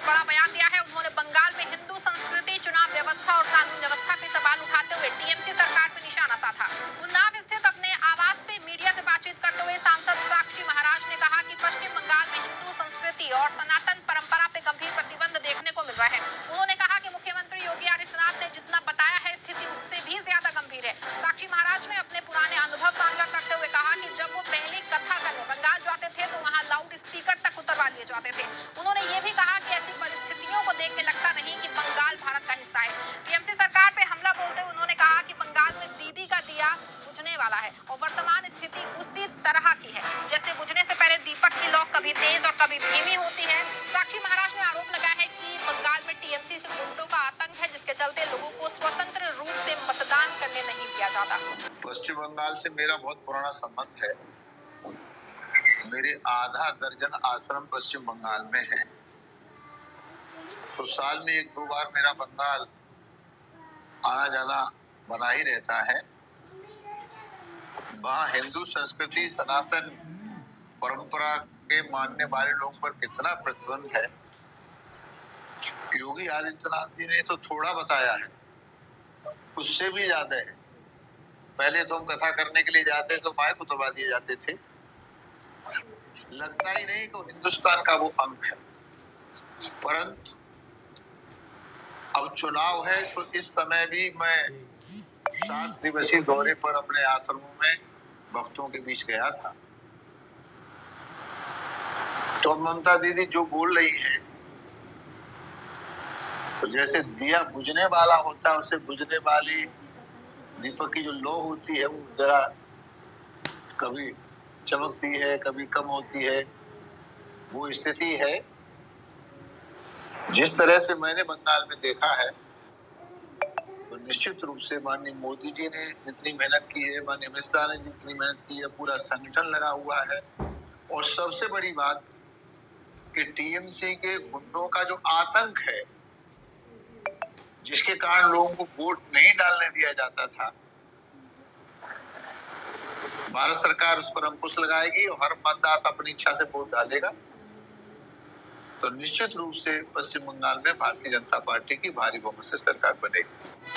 बड़ा बयान दिया है। उन्होंने बंगाल में हिंदू संस्कृति, चुनाव व्यवस्था और कानून व्यवस्था पे सवाल उठाते हुए टीएमसी सरकार पे निशाना साधा। उन्नाव स्थित अपने आवास पे मीडिया से बातचीत करते हुए सांसद साक्षी महाराज ने कहा कि पश्चिम बंगाल में हिंदू संस्कृति और सनातन परंपरा पे गंभीर प्रतिबंध देखने को मिल रहा है। उन्होंने कहा कि मुख्यमंत्री योगी आदित्यनाथ ने जितना बताया है, स्थिति उससे भी ज्यादा गंभीर है। साक्षी महाराज ने अपने पुराने अनुभव साझा करते हुए कहा कि जब वो पहले कथा करने बंगाल जाते थे तो वहाँ लाउड स्पीकर तक उतरवा लिए जाते थे। उन्होंने ये भी कहा कि ऐसी परिस्थितियों को देख के लगता नहीं कि बंगाल भारत का हिस्सा है। टीएमसी सरकार पे हमला बोलते हुए उन्होंने कहा कि बंगाल में दीदी का दिया बुझने वाला है और वर्तमान स्थिति उसी तरह की है जैसे बुझने से पहले दीपक की लौ कभी तेज और कभी धीमी होती है। साक्षी महाराज ने आरोप लगाया है कि बंगाल में टीएमसी से गुंडों का आतंक है, जिसके चलते लोगों को स्वतंत्र रूप से मतदान करने नहीं दिया जाता। पश्चिम बंगाल से मेरा बहुत पुराना संबंध है। मेरे आधा दर्जन आश्रम पश्चिम बंगाल में हैं। तो साल में 1-2 बार मेरा बंगाल आना जाना बना ही रहता है। वहाँ हिंदू संस्कृति, सनातन परंपरा के मानने वाले लोगों पर कितना प्रतिबंध है, योगी आदित्यनाथ जी ने तो थोड़ा बताया है, उससे भी ज्यादा है। पहले तो हम कथा करने के लिए जाते तो माइक उतरवा दिए जाते थे। लगता ही नहीं कि हिंदुस्तान का वो अंग है। परंतु अब चुनाव है तो इस समय भी मैं 7 दिवसीय दौरे पर अपने आश्रमों में भक्तों के बीच गया था। तो ममता दीदी जो बोल रही हैं, तो जैसे दिया बुझने वाला होता है, उसे बुझने वाली दीपक की जो लौ होती है वो जरा कभी चमकती है, कभी कम होती है, वो स्थिति है। जिस तरह से मैंने बंगाल में देखा है, तो निश्चित रूप से माननीय मोदी जी ने जितनी मेहनत की है, माननीय अमित शाह ने जितनी मेहनत की है, पूरा संगठन लगा हुआ है। और सबसे बड़ी बात कि टीएमसी के गुंडों का जो आतंक है, जिसके कारण लोगों को वोट नहीं डालने दिया जाता था, भारत सरकार उस पर अंकुश लगाएगी और हर मतदाता अपनी इच्छा से वोट डालेगा। तो निश्चित रूप से पश्चिम बंगाल में भारतीय जनता पार्टी की भारी बहुमत से सरकार बनेगी।